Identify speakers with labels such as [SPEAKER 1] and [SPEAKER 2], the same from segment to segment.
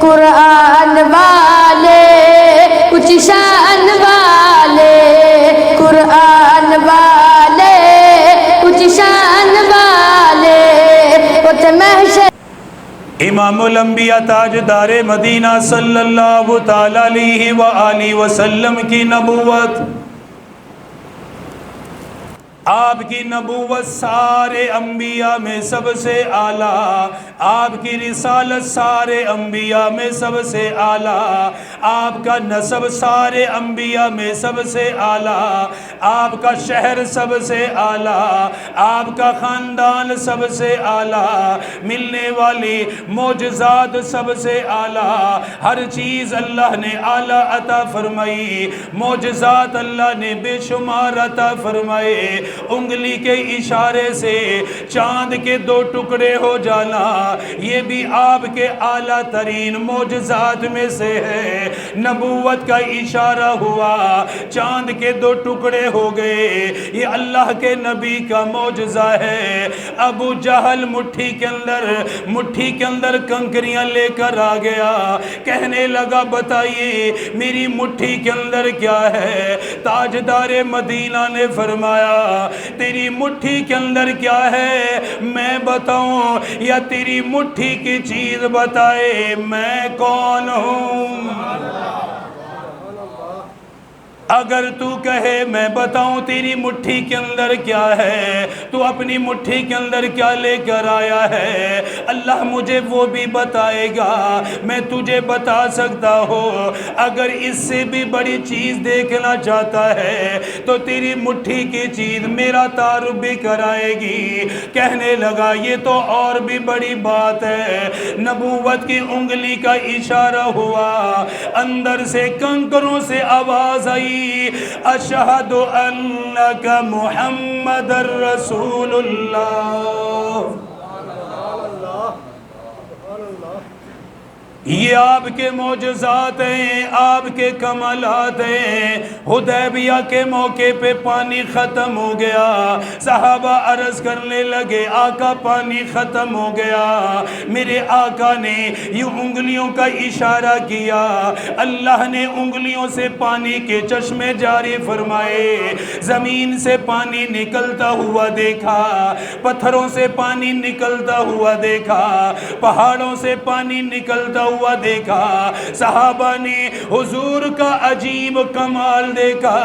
[SPEAKER 1] قرآن والے کچھ شان والے، قرآن والے کچھ شان والے، اٹھ محشر
[SPEAKER 2] امام الانبیاء تاجدار مدینہ صلی اللہ تعالی علیہ وآلہ وسلم کی نبوت، آپ کی نبوت سارے انبیاء میں سب سے اعلیٰ، آپ کی رسالت سارے انبیاء میں سب سے اعلیٰ، آپ کا نسب سارے انبیاء میں سب سے اعلیٰ، آپ کا شہر سب سے اعلیٰ، آپ کا خاندان سب سے اعلیٰ، ملنے والی معجزات سب سے اعلیٰ، ہر چیز اللہ نے اعلیٰ عطا فرمائی، معجزات اللہ نے بے شمار عطا فرمائے، انگلی کے اشارے سے چاند کے 2 ٹکڑے ہو جانا یہ بھی آپ کے اعلیٰ ترین معجزات میں سے ہے، نبوت کا اشارہ ہوا چاند کے 2 ٹکڑے ہو گئے، یہ اللہ کے نبی کا معجزہ ہے۔ ابو جہل مٹھی کے اندر کنکریاں لے کر آ گیا، کہنے لگا بتائیے میری مٹھی کے اندر کیا ہے؟ تاجدار مدینہ نے فرمایا تیری مٹھی کے اندر کیا ہے میں بتاؤں یا تیری مٹھی کی چیز بتائے میں کون ہوں؟ اگر تو کہے میں بتاؤں تیری مٹھی کے اندر کیا ہے، تو اپنی مٹھی کے اندر کیا لے کر آیا ہے، اللہ مجھے وہ بھی بتائے گا، میں تجھے بتا سکتا ہوں۔ اگر اس سے بھی بڑی چیز دیکھنا چاہتا ہے تو تیری مٹھی کی چیز میرا تعارف بھی کرائے گی۔ کہنے لگا یہ تو اور بھی بڑی بات ہے، نبوت کی انگلی کا اشارہ ہوا، اندر سے کنکروں سے آواز آئی اشہد انک محمد رسول اللہ۔ یہ آپ کے معجزات ہیں، آپ کے کمالات ہیں۔ حدیبیہ کے موقع پہ پانی ختم ہو گیا، صحابہ عرض کرنے لگے آقا پانی ختم ہو گیا، میرے آقا نے یہ انگلیوں کا اشارہ کیا، اللہ نے انگلیوں سے پانی کے چشمے جاری فرمائے، زمین سے پانی نکلتا ہوا دیکھا، پتھروں سے پانی نکلتا ہوا دیکھا، پہاڑوں سے پانی نکلتا ہوا دیکھا، صحابہ نے حضور کا عجیب کمال دیکھا،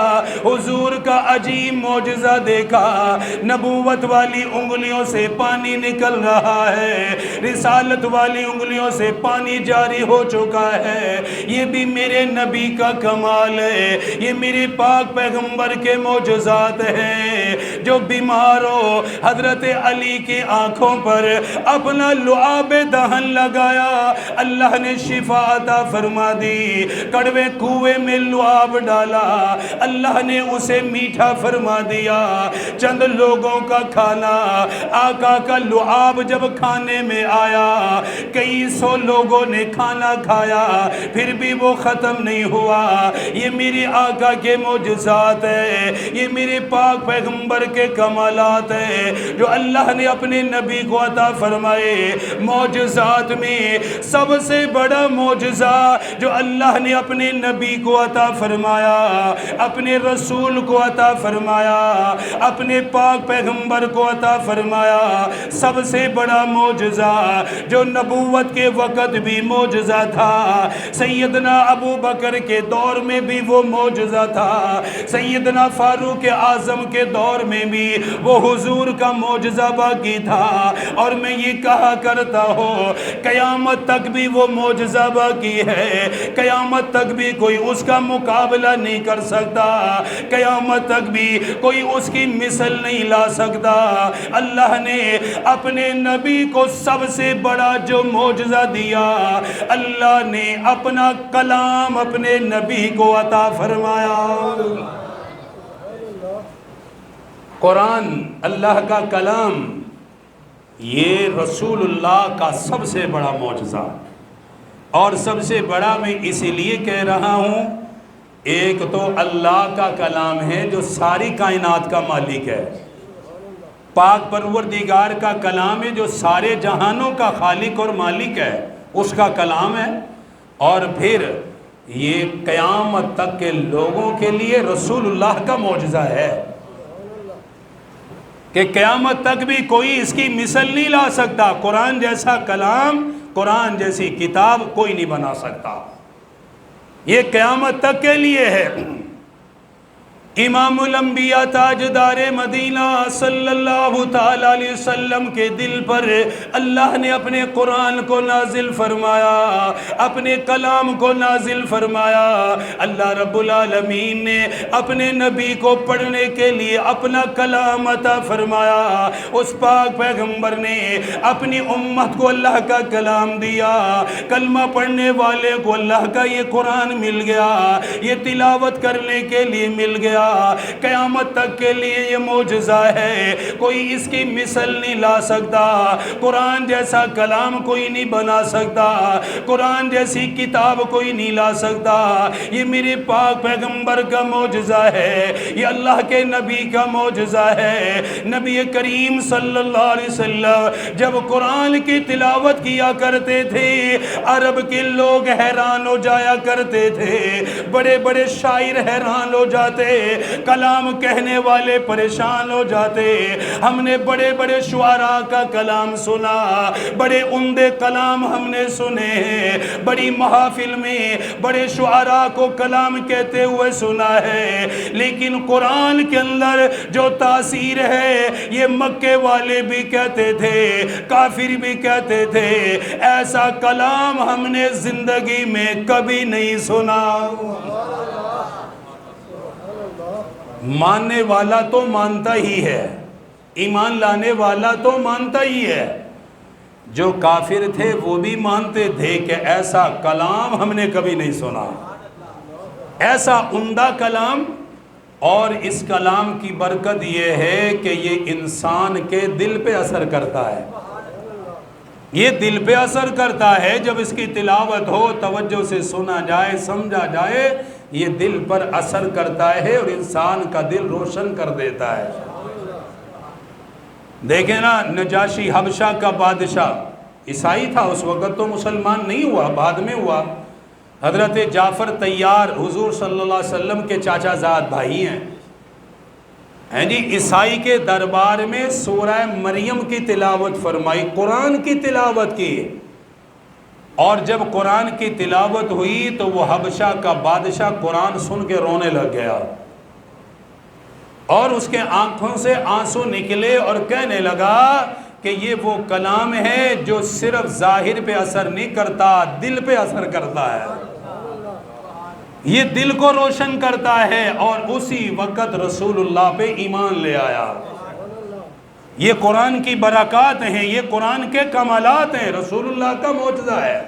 [SPEAKER 2] حضور کا عجیب معجزہ دیکھا، نبوت والی انگلیوں سے پانی نکل رہا ہے، رسالت والی انگلیوں سے پانی جاری ہو چکا ہے، یہ بھی میرے نبی کا کمال ہے، یہ میرے پاک پیغمبر کے معجزات ہیں۔ جو بیمار ہو حضرت علی کی آنکھوں پر اپنا لعاب دہن لگایا، اللہ نے شفا عطا فرما دی، کڑوے کنویں میں لعاب ڈالا، اللہ نے اسے میٹھا فرما دیا، چند لوگوں کا کھانا، آقا کا لعاب جب کھانے میں آیا، کئی سو لوگوں نے کھانا کھایا، پھر بھی وہ ختم نہیں ہوا۔ یہ میری آقا کے معجزات ہے، یہ میرے پاک پیغمبر کے کمالات ہیں جو اللہ نے اپنے نبی کو عطا فرمائے۔ معجزات میں سب سے بڑا معجزہ جو اللہ نے اپنے نبی کو عطا فرمایا، اپنے رسول کو عطا فرمایا، اپنے پاک پیغمبر کو عطا فرمایا، سب سے بڑا معجزہ جو نبوت کے وقت بھی معجزہ تھا، سیدنا ابو بکر کے دور میں بھی وہ معجزہ تھا، سیدنا فاروق اعظم کے دور میں بھی وہ حضور کا معجزہ باقی تھا، اور میں یہ کہا کرتا ہوں قیامت تک بھی وہ معجزہ باقی ہے، قیامت تک بھی کوئی اس کا مقابلہ نہیں کر سکتا، قیامت تک بھی کوئی اس کی مثل نہیں لا سکتا۔ اللہ نے اپنے نبی کو سب سے بڑا جو معجزہ دیا، اللہ نے اپنا کلام اپنے نبی کو عطا فرمایا۔ قرآن اللہ کا کلام یہ رسول اللہ کا سب سے بڑا معجزہ، اور سب سے بڑا میں اسی لیے کہہ رہا ہوں، ایک تو اللہ کا کلام ہے جو ساری کائنات کا مالک ہے، پاک پروردگار کا کلام ہے جو سارے جہانوں کا خالق اور مالک ہے، اس کا کلام ہے، اور پھر یہ قیامت تک کے لوگوں کے لیے رسول اللہ کا معجزہ ہے کہ قیامت تک بھی کوئی اس کی مثل نہیں لا سکتا۔ قرآن جیسا کلام، قرآن جیسی کتاب کوئی نہیں بنا سکتا، یہ قیامت تک کے لیے ہے۔ امام الانبیاء تاجدار مدینہ صلی اللہ تعالی علیہ وسلم کے دل پر اللہ نے اپنے قرآن کو نازل فرمایا، اپنے کلام کو نازل فرمایا۔ اللہ رب العالمین نے اپنے نبی کو پڑھنے کے لیے اپنا کلام عطا فرمایا، اس پاک پیغمبر نے اپنی امت کو اللہ کا کلام دیا، کلمہ پڑھنے والے کو اللہ کا یہ قرآن مل گیا، یہ تلاوت کرنے کے لیے مل گیا، قیامت تک کے لیے یہ معجزہ ہے، کوئی اس کی مثل نہیں لا سکتا، قرآن جیسا کلام کوئی نہیں بنا سکتا، قرآن جیسی کتاب کوئی نہیں لا سکتا، یہ میرے پاک پیغمبر کا معجزہ ہے، یہ اللہ کے نبی کا معجزہ ہے۔ نبی کریم صلی اللہ علیہ وسلم جب قرآن کی تلاوت کیا کرتے تھے، عرب کے لوگ حیران ہو جایا کرتے تھے، بڑے بڑے شاعر حیران ہو جاتے، کلام کہنے والے پریشان ہو جاتے۔ ہم نے بڑے بڑے شعراء کا کلام سنا، بڑے عمدے کلام ہم نے سنے ہیں، بڑی محافل میں بڑے شعراء کو کلام کہتے ہوئے سنا ہے، لیکن قرآن کے اندر جو تاثیر ہے یہ مکے والے بھی کہتے تھے، کافر بھی کہتے تھے، ایسا کلام ہم نے زندگی میں کبھی نہیں سنا۔ ماننے والا تو مانتا ہی ہے، ایمان لانے والا تو مانتا ہی ہے، جو کافر تھے وہ بھی مانتے تھے کہ ایسا کلام ہم نے کبھی نہیں سنا، ایسا عمدہ کلام۔ اور اس کلام کی برکت یہ ہے کہ یہ انسان کے دل پہ اثر کرتا ہے، یہ دل پہ اثر کرتا ہے، جب اس کی تلاوت ہو، توجہ سے سنا جائے، سمجھا جائے، یہ دل پر اثر کرتا ہے اور انسان کا دل روشن کر دیتا ہے۔ دیکھیں نا، نجاشی حبشہ کا بادشاہ عیسائی تھا اس وقت، تو مسلمان نہیں ہوا، بعد میں ہوا۔ حضرت جعفر طیار حضور صلی اللہ علیہ وسلم کے چاچا زاد بھائی ہیں جی، عیسائی کے دربار میں سورہ مریم کی تلاوت فرمائی، قرآن کی تلاوت کی، اور جب قرآن کی تلاوت ہوئی تو وہ حبشہ کا بادشاہ قرآن سن کے رونے لگ گیا، اور اس کے آنکھوں سے آنسو نکلے اور کہنے لگا کہ یہ وہ کلام ہے جو صرف ظاہر پہ اثر نہیں کرتا، دل پہ اثر کرتا ہے، یہ دل کو روشن کرتا ہے۔ اور اسی وقت رسول اللہ پہ ایمان لے آیا۔ یہ قرآن کی برکات ہیں، یہ قرآن کے کمالات ہیں، رسول اللہ کا معجزہ ہے۔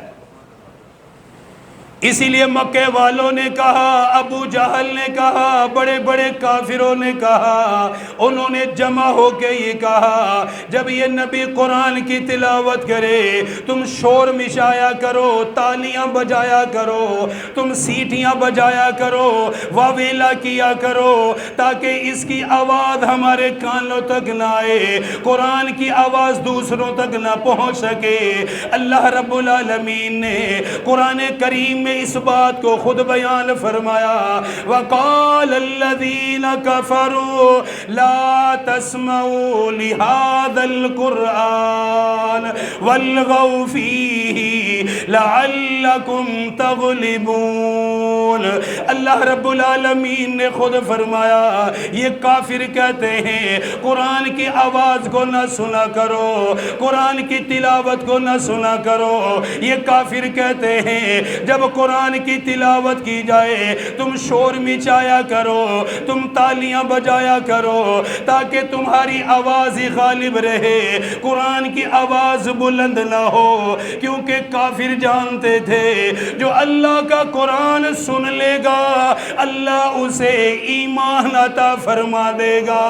[SPEAKER 2] اسی لیے مکے والوں نے کہا، ابو جہل نے کہا، بڑے بڑے کافروں نے کہا، انہوں نے جمع ہو کے یہ کہا، جب یہ نبی قرآن کی تلاوت کرے تم شور مچایا کرو، تالیاں بجایا کرو، تم سیٹیاں بجایا کرو، واویلا کیا کرو، تاکہ اس کی آواز ہمارے کانوں تک نہ آئے، قرآن کی آواز دوسروں تک نہ پہنچ سکے۔ اللہ رب العالمین نے قرآن کریم میں اس بات کو خود بیان فرمایا، وَقَالَ الَّذِينَ كَفَرُوا لَا تَسْمَعُوا لِهَذَا الْقُرْآنِ وَالْغَوْا فِيهِ لَعَلَّكُمْ تَغْلِبُونَ۔ اللہ رب العالمین نے خود فرمایا، یہ کافر کہتے ہیں قرآن کی آواز کو نہ سنا کرو، قرآن کی تلاوت کو نہ سنا کرو۔ یہ کافر کہتے ہیں جب قرآن کی تلاوت کی جائے تم شور مچایا کرو، تم تالیاں بجایا کرو، تاکہ تمہاری آواز ہی غالب رہے، قرآن کی آواز بلند نہ ہو، کیونکہ کافر جانتے تھے جو اللہ کا قرآن سن لے گا اللہ اسے ایمان عطا فرما دے گا۔